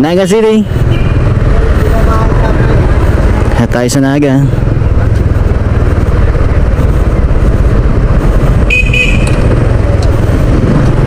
Naga City. At tayo sa Naga.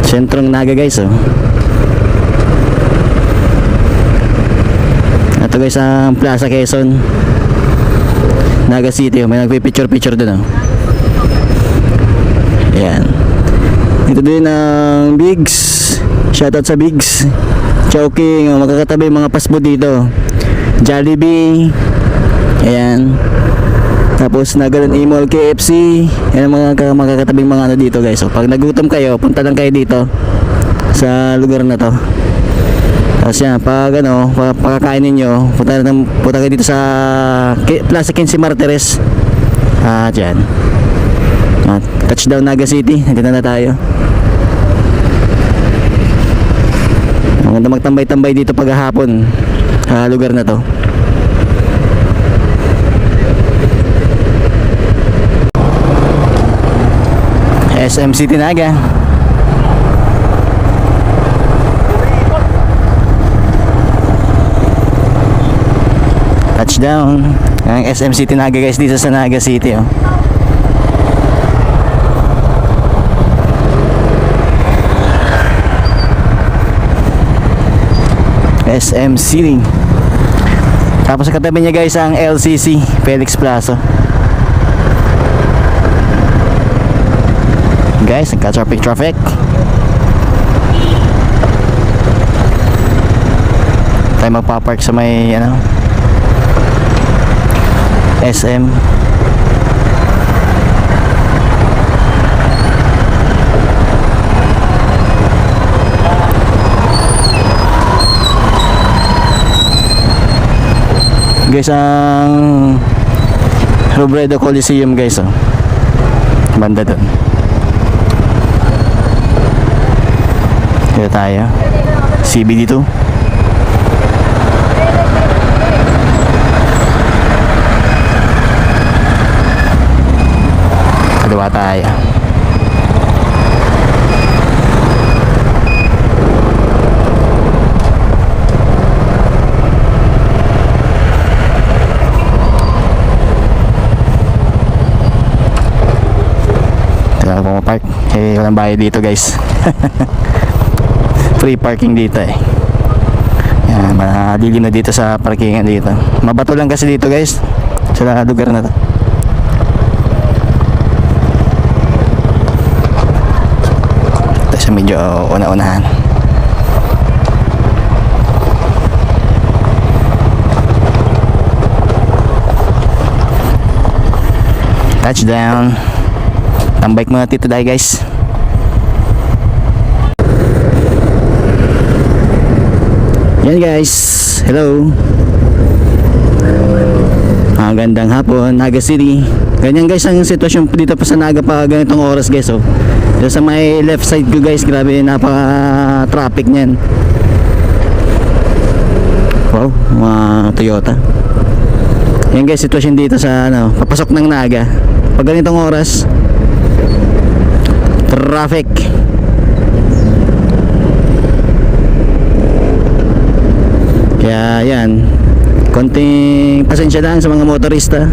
Sentrong Naga guys, oh. Ito guys ang Plaza Quezon, Naga City, oh. May nagpipicture dun, oh. Ayan. Ito din ang Bigs. Shoutout sa Bigs Chowking, oh. Magkakatabi yung mga pasbo dito. Jollibee. Ayan. Tapos Nagaland Imol, KFC. Yan ang mga magkakatabing mga ano dito guys. So pag nagutom kayo, punta lang kayo dito sa lugar na to. Tapos yan, pag ano, pagkakain ninyo, punta kayo dito sa Plaza 15 Martires. At yan. At touchdown Naga City. Nandito na tayo. Maganda magtambay-tambay dito paghahapon sa lugar na to. SM City Naga. Touchdown ang SM City Naga guys dito sa Naga City, oh. SM City. Tapos sa katabi niya guys ang LCC Felix Plaza. Guys, nagka-traffic. Tayo magpapark sa may ano, SM. Guys, ang Robredo Coliseum guys, oh. Banda doon. Dito tayo CBD2. Kaliwa tayo. Kaya pumapark, walang bayad dito guys. Free parking dito, eh. Yan, madilim na dito sa parkingan dito. Mabato lang kasi dito guys sa lugar na to. Ito sa medyo una-unahan. Touchdown. Tambike muna dito dahil guys. Yan guys, hello. Magandang hapon, Naga City. Ganyan guys ang sitwasyon dito pa sa Naga pa ganitong oras guys, oh. Dito sa may left side ko guys, grabe napaka-traffic niyan. Wow, mga Toyota. Yan guys, sitwasyon dito sa ano, papasok ng Naga. Pag ganitong oras, traffic. Kaya yan, konting pasensya lang sa mga motorista.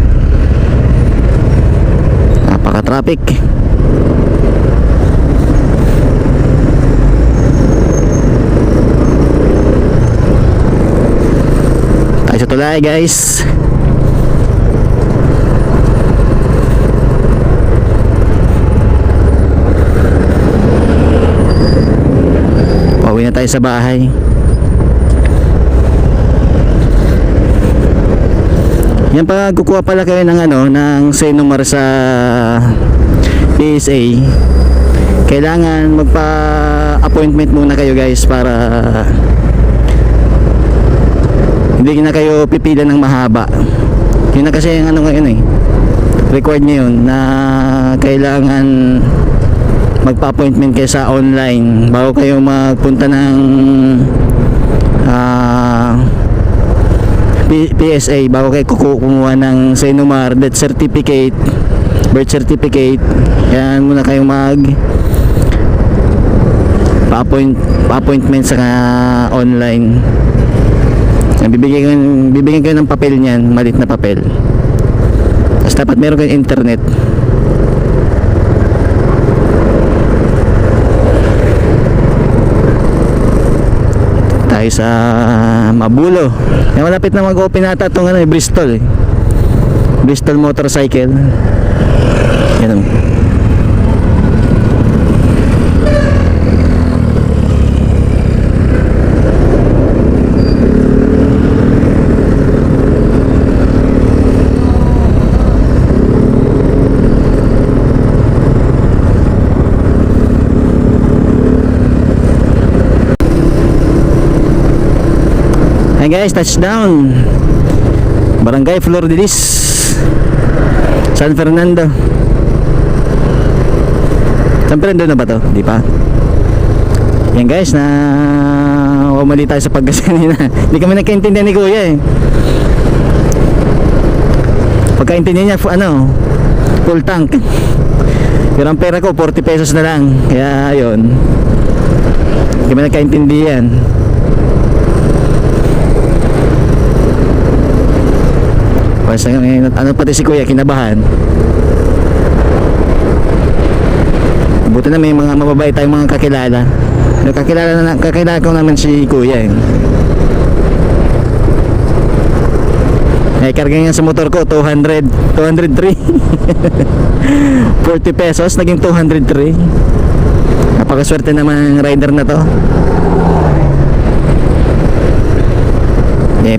Napaka-traffic. Tayo sa tulay guys. Pauwi na tayo sa bahay. Yan, pag kukuha pala kayo ng ano, ng Senomar sa PSA, kailangan magpa-appointment muna kayo guys para hindi na kayo pipila ng mahaba. Yun na kasi yung ano ngayon, eh. Required nyo yun na kailangan magpa-appointment kayo sa online bago kayo magpunta ng PSA, bago kayo kumuha ng Senomar, death certificate, birth certificate. Yan muna kayong pa-appointment sa online. Bibigyan kayo ng papel niyan, maliit na papel. Tapos dapat meron kayong internet. Tayo sa Mabulo. Malapit na mag-open ata itong Bristol Bristol motorcycle. Yan. Hey guys, touchdown Barangay Flordelis, San Fernando. San Fernando na ba to? Di pa. Yan guys, na umali tayo sa pagkasanina. Hindi kami nagkaintindihan ni Kuya Pagkaintindihan niya full tank. Pero ang pera ko 40 pesos na lang. Kaya ayun, hindi kami nagkaintindihan. Pati si Kuya kinabahan. Buti na may mga mababait tayong mga kakilala. Kakilala ko naman si Kuya karga nga sa motor ko 203 40 pesos naging 203. Napakaswerte naman ng rider na to.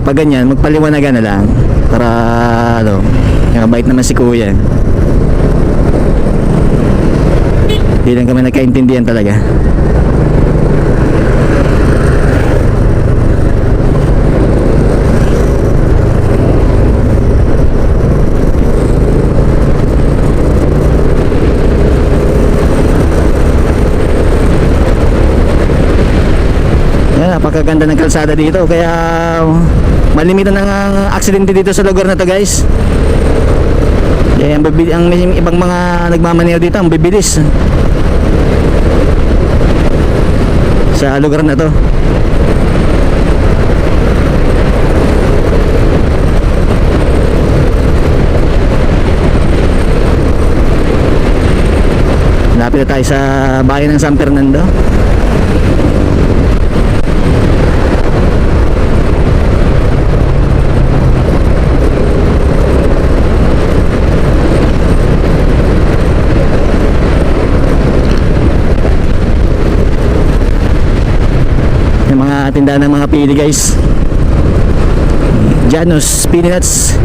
Pag ganyan, magpaliwanagan na lang para mabait naman si Kuya. Hindi lang kami nagkaintindihan talaga. Napakaganda ng kalsada dito, kaya malimitan ang aksidente dito sa lugar na to guys. Ang ibang mga nagmamaneho dito ang bibilis sa lugar na to. Lapit na tayo sa bayan ng San Fernando. Tindahan ng mga pili guys. Janus Peanuts.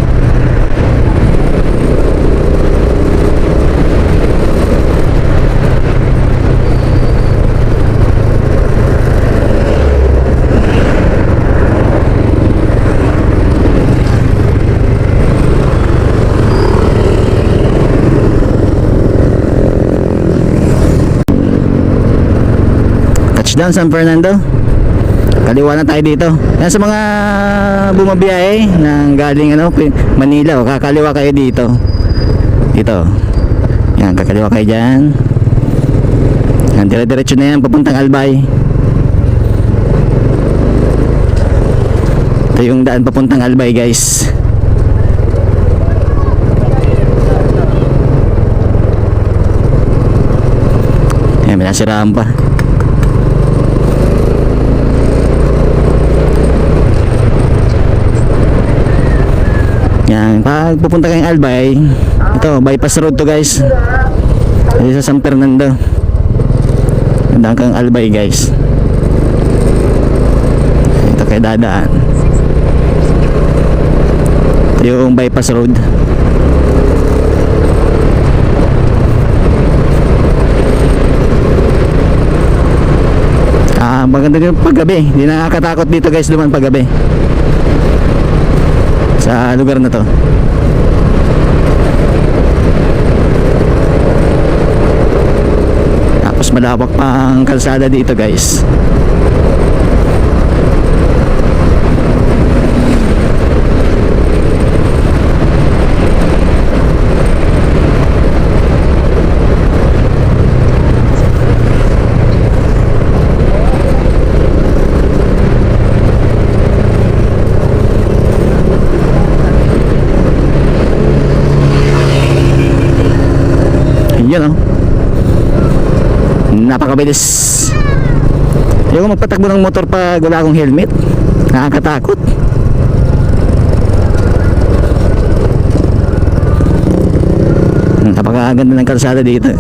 Touchdown San Fernando. Kaliwa na tayo dito. Yan sa mga bumabiyahe ng galing Manila, kakaliwa kayo dito. Dito. Yan, kakaliwa kayo diyan. Yan, dire-diretso na yan papuntang Albay. Ito yung daan papuntang Albay, guys. Yan, may nasiraan pa. Yan, pag pupunta kayong Albay, ito, bypass road to guys. Dito sa San Fernando. Dadaan kang Albay guys. Ito kayo dadaan. Ito yung bypass road. Maganda din paggabi. Hindi nakakatakot dito guys dumaan paggabi sa lugar na to. Tapos malawak pa ang kalsada dito guys. Yun oh. Napakabilis. Ayoko magpatakbo ng motor pag wala akong helmet. Nakakatakot. Napakaganda ng kalsada dito.